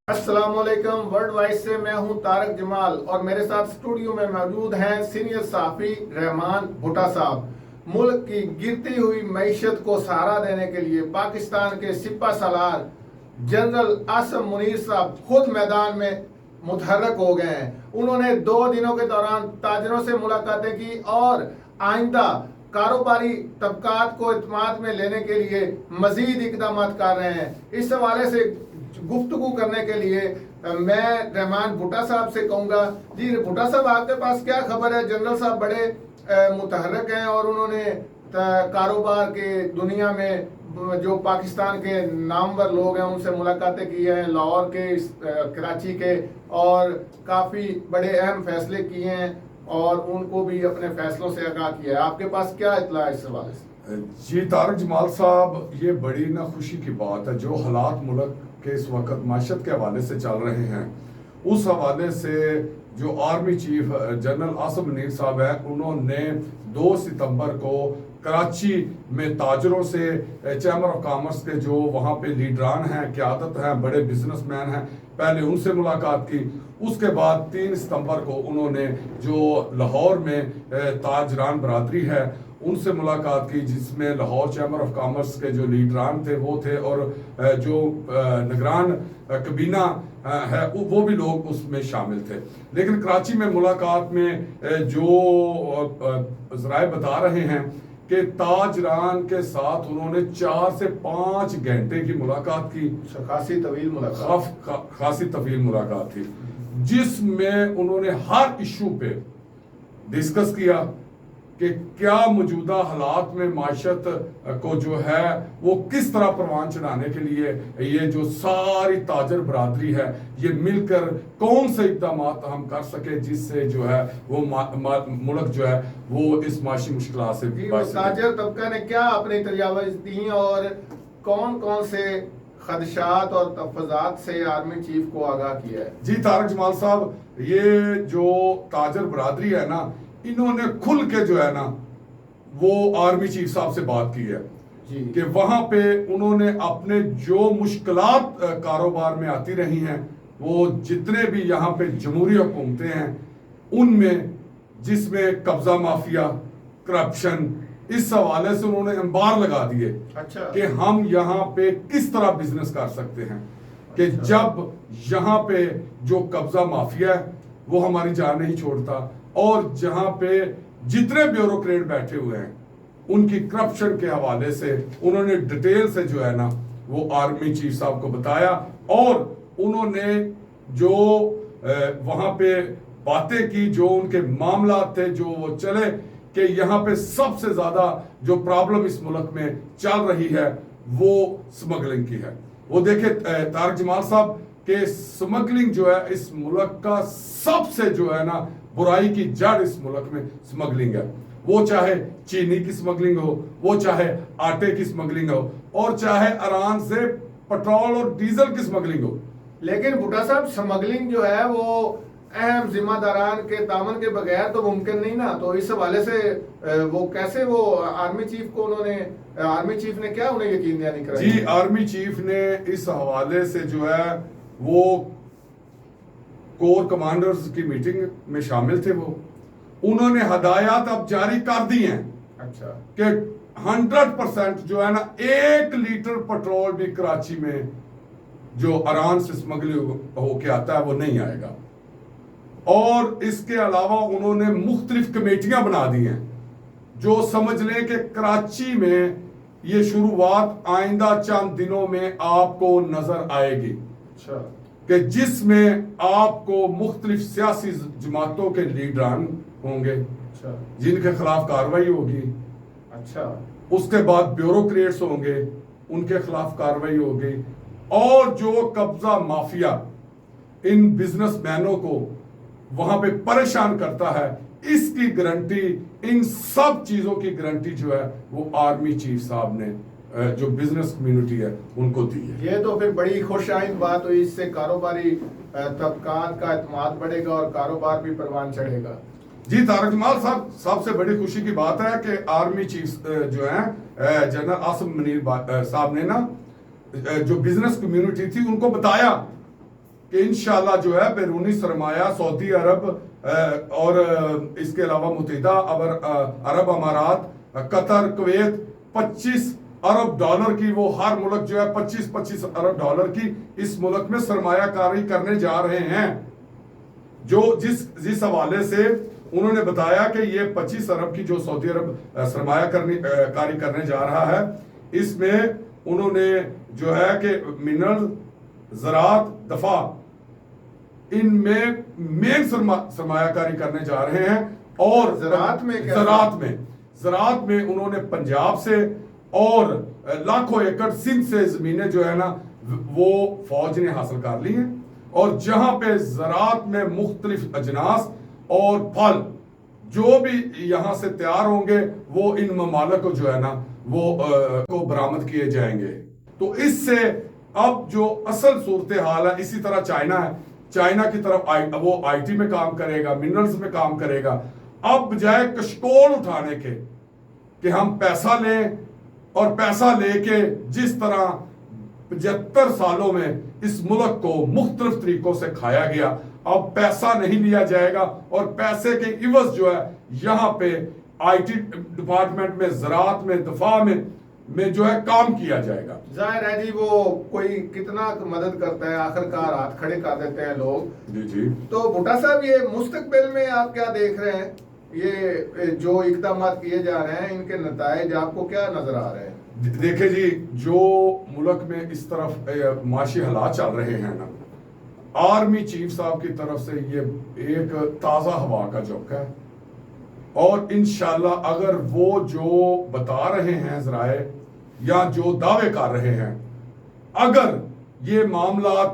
السلام علیکم، world wise سے میں ہوں طارق جمال اور میرے ساتھ اسٹوڈیو میں موجود ہیں سینئر صحافی رحمان بھٹا صاحب۔ ملک کی گرتی ہوئی معیشت کو سہارا دینے کے لیے پاکستان کے سپہ سالار جنرل عاصم منیر صاحب خود میدان میں متحرک ہو گئے ہیں۔ انہوں نے 2 دنوں کے دوران تاجروں سے ملاقاتیں کی اور آئندہ کاروباری طبقات کو اعتماد میں لینے کے لیے مزید اقدامات کر رہے ہیں۔ اس حوالے سے گفتگو کرنے کے لیے میں رحمان بھٹا صاحب سے کہوں گا، جی بھٹا صاحب آپ کے پاس کیا خبر ہے؟ جنرل صاحب بڑے متحرک ہیں اور انہوں نے کاروبار کے دنیا میں جو پاکستان کے نامور لوگ ہیں ان سے ملاقاتیں کی ہیں، لاہور کے، کراچی کے، اور کافی بڑے اہم فیصلے کیے ہیں اور ان کو بھی اپنے فیصلوں سے آگاہ کیا ہے۔ آپ کے پاس کیا اطلاع ہے اس حوالے سے؟ جی طارق جمال صاحب، یہ بڑی نہ خوشی کی بات ہے جو حالات ملک کے اس وقت معیشت کے حوالے سے چل رہے ہیں، اس حوالے سے جو army chief general Asim Munir صاحب ہیں، انہوں نے 2 ستمبر کو کراچی میں تاجروں سے، چیمبر آف کامرس کے جو وہاں پہ لیڈران ہیں، قیادت ہیں، بڑے بزنس مین ہیں، پہلے ان سے ملاقات کی۔ اس کے بعد 3 ستمبر کو انہوں نے جو لاہور میں تاجران برادری ہے ان سے ملاقات کی، جس میں لاہور چیمبر آف کامرس کے جو لیڈران تھے وہ تھے، اور جو نگران کابینہ ہے وہ بھی لوگ اس میں شامل تھے۔ لیکن کراچی میں ملاقات میں جو ذرائع بتا رہے ہیں کہ تاجران کے ساتھ انہوں نے 4 سے 5 گھنٹے کی ملاقات کی، خاصی طویل ملاقات تھی، جس میں انہوں نے ہر ایشو پہ ڈسکس کیا کہ کیا موجودہ حالات میں معیشت کو جو ہے وہ کس طرح پروان چڑھانے کے لیے یہ جو ساری تاجر برادری ہے یہ مل کر کون سے اقدامات ہم کر سکے جس سے جو ہے وہ ملک جو ہے وہ اس معاشی مشکلات سے تاجر طبقہ نے کیا اپنی تجاویز دی اور کون کون سے خدشات اور تحفظات سے آرمی چیف کو آگاہ کیا ہے؟ جی طارق جمال صاحب، یہ جو تاجر برادری ہے نا، انہوں نے کھل کے جو ہے نا وہ آرمی چیف صاحب سے بات کی ہے جی کہ وہاں پہ انہوں نے اپنے جو مشکلات کاروبار میں آتی رہی ہیں، وہ جتنے بھی یہاں پہ جمہوری حکومتیں ہیں ان میں، جس میں قبضہ مافیا، کرپشن، اس حوالے سے انہوں نے انبار لگا دیے کہ ہم یہاں پہ کس طرح بزنس کر سکتے ہیں، کہ جب یہاں پہ جو قبضہ مافیا ہے وہ ہماری جان نہیں چھوڑتا، اور جہاں پہ جتنے بیوروکریٹ بیٹھے ہوئے ہیں ان کی کرپشن کے حوالے سے انہوں نے ڈیٹیل سے جو ہے نا وہ آرمی چیف صاحب کو بتایا، اور انہوں نے جو وہاں پہ باتیں کی، جو ان کے معاملات تھے، جو وہ چلے کہ یہاں پہ سب سے زیادہ جو پرابلم اس ملک میں چل رہی ہے وہ سمگلنگ کی ہے۔ وہ دیکھیں طارق جمال صاحب کہ سمگلنگ جو ہے اس ملک کا سب سے جو ہے نا برائی کی جڑ اس ملک میں سمگلنگ ہے، وہ چاہے چینی کی سمگلنگ ہو، وہ چاہے آٹے کی سمگلنگ ہو، اور چاہے ایران سے پٹرول اور ڈیزل کی سمگلنگ ہو۔ لیکن بھٹا صاحب، سمگلنگ جو ہے وہ اہم ذمہ داران کے تعاون کے بغیر تو ممکن نہیں نا، تو اس حوالے سے وہ کیسے وہ آرمی چیف کو آرمی چیف نے کیا انہیں یقین دہانی کرائی؟ جی آرمی چیف نے اس حوالے سے جو ہے وہ کور کمانڈرز کی میٹنگ میں شامل تھے، وہ انہوں نے ہدایات اب جاری کر دی ہیں کہ 100% جو ہے نا 1 لیٹر پٹرول بھی کراچی میں جو ایران سے سمگلنگ ہو کے آتا ہے وہ نہیں آئے گا، اور اس کے علاوہ انہوں نے مختلف کمیٹیاں بنا دی ہیں جو سمجھ لیں کہ کراچی میں یہ شروعات آئندہ چند دنوں میں آپ کو نظر آئے گی، کہ جس میں آپ کو مختلف سیاسی جماعتوں کے لیڈران ہوں گے جن کے خلاف کارروائی ہوگی، اس کے بعد بیوروکریٹس ہوں گے ان کے خلاف کارروائی ہوگی، اور جو قبضہ مافیا ان بزنس مینوں کو وہاں پہ پریشان کرتا ہے، اس کی گارنٹی، ان سب چیزوں کی گارنٹی جو ہے وہ آرمی چیف صاحب نے جو بزنس کمیونٹی ہے ان کو دی ہے۔ یہ تو پھر بڑی خوش آئند بات ہوئی، اس سے کاروباری طبقات کا اعتماد بڑھے گا اور کاروبار بھی پروان چڑھے گا۔ جی طارق جمال صاحب، سب سے بڑی خوشی کی بات ہے کہ آرمی چیف جو ہیں جنرل عاصم منیر صاحب نے نا جو بزنس کمیونٹی تھی ان کو بتایا کہ انشاءاللہ جو ہے بیرونی سرمایہ سعودی عرب اور اس کے علاوہ متحدہ عرب امارات، قطر، کویت 25 ارب ڈالر کی، وہ ہر ملک جو ہے 25 ارب ڈالر کی اس ملک میں سرمایہ کاری کرنے جا رہے ہیں. جو جس حوالے سے انہوں نے بتایا کہ یہ 25 ارب کی جو سعودی عرب سرمایہ کاری کرنے جا رہا ہے، اس میں انہوں نے جو ہے کہ منرل، زراعت، دفاع، ان میں مین سرمایہ کاری کرنے جا رہے ہیں. اور زراعت میں کیا؟ زراعت میں انہوں نے پنجاب سے اور لاکھوں ایکڑ سندھ سے زمینیں جو ہے نا وہ فوج نے حاصل کر لی ہیں. اور جہاں پہ زراعت میں مختلف اجناس اور پھل جو بھی یہاں سے تیار ہوں گے وہ ان ممالک کو جو ہے نا وہ کو برآمد کیے جائیں گے. تو اس سے اب جو اصل صورتحال ہے، اسی طرح چائنا ہے، چائنا کی طرف وہ آئی ٹی میں کام کرے گا، منرلز میں کام کرے گا. اب بجائے کشکول اٹھانے کے کہ ہم پیسہ لیں اور پیسہ لے کے جس طرح 75 سالوں میں اس ملک کو مختلف طریقوں سے کھایا گیا، اب پیسہ نہیں لیا جائے گا اور پیسے کے عوض جو ہے یہاں پہ آئی ٹی ڈپارٹمنٹ میں، زراعت میں، دفاع میں جو ہے کام کیا جائے گا. ظاہر ہے جی وہ کوئی کتنا مدد کرتا ہے، آخرکار ہاتھ کھڑے کر دیتے ہیں لوگ. جی تو بھٹا صاحب یہ مستقبل میں آپ کیا دیکھ رہے ہیں؟ یہ جو اقدامات کیے جا رہے ہیں ان کے نتائج آپ کو کیا نظر آ رہے ہیں؟ دیکھیں جی، جو ملک میں اس طرف معاشی حالات چل رہے ہیں نا، آرمی چیف صاحب کی طرف سے یہ ایک تازہ ہوا کا جھونکا ہے. اور انشاءاللہ اگر وہ جو بتا رہے ہیں ذرائع یا جو دعوے کر رہے ہیں، اگر یہ معاملات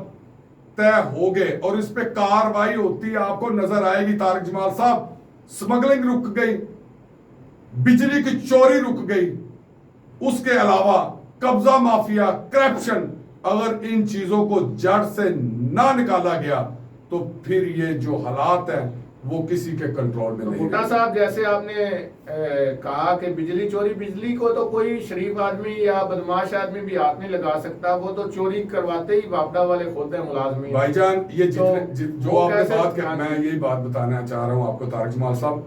طے ہو گئے اور اس پہ کاروائی ہوتی، آپ کو نظر آئے گی طارق جمال صاحب، سمگلنگ رک گئی، بجلی کی چوری رک گئی، اس کے علاوہ قبضہ مافیا، کرپشن، اگر ان چیزوں کو جڑ سے نہ نکالا گیا تو پھر یہ جو حالات ہیں وہ کسی کے کنٹرول میں نہیں. بھٹا صاحب جیسے آپ نے کہا کہ بجلی چوری، بجلی کو تو کوئی شریف آدمی یا بدماش آدمی بھی ہاتھ نہیں لگا سکتا، وہ تو چوری کرواتے ہی باپڈا والے خود ہیں ملازمین. بھائی جان یہ جو آپ نے بات کہا، میں یہی بات بتانا چاہ رہا ہوں آپ کو طارق جمال صاحب،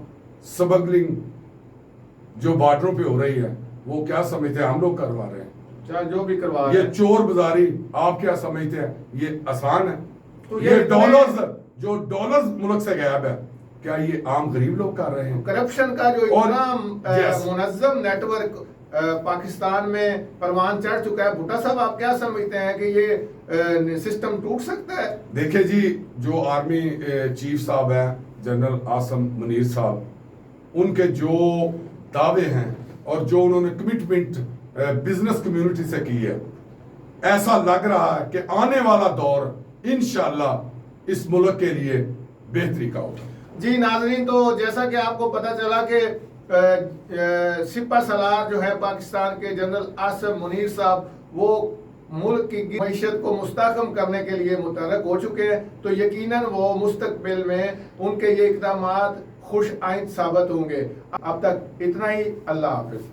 سمگلنگ جو بارڈروں پہ ہو رہی ہے وہ کیا سمجھتے ہیں ہم لوگ کروا رہے ہیں؟ جو بھی کروا رہے ہیں، یہ چور بازاری آپ کیا سمجھتے ہیں یہ آسان ہے؟ تو یہ ڈالرز جو ڈالرز ملک سے غائب ہے، کیا یہ عام غریب لوگ کر رہے ہیں؟ کرپشن کا جو اتنا منظم نیٹ ورک پاکستان میں پروان چڑھ چکا ہے، بھٹا صاحب آپ کیا سمجھتے ہیں کہ یہ سسٹم ٹوٹ سکتا ہے؟ دیکھیں جی، جو آرمی چیف صاحب ہیں جنرل عاصم منیر صاحب، ان کے جو دعوے ہیں اور جو انہوں نے کمٹمنٹ بزنس کمیونٹی سے کی ہے، ایسا لگ رہا ہے کہ آنے والا دور انشاءاللہ اس ملک کے لیے بہتری کا ہوگا. جی ناظرین، تو جیسا کہ آپ کو پتہ چلا کہ سپہ سالار جو ہے پاکستان کے جنرل عاصم منیر صاحب، وہ ملک کی معیشت کو مستحکم کرنے کے لیے متحرک ہو چکے ہیں. تو یقیناً وہ مستقبل میں ان کے یہ اقدامات خوش آئند ثابت ہوں گے. اب تک اتنا ہی. اللہ حافظ.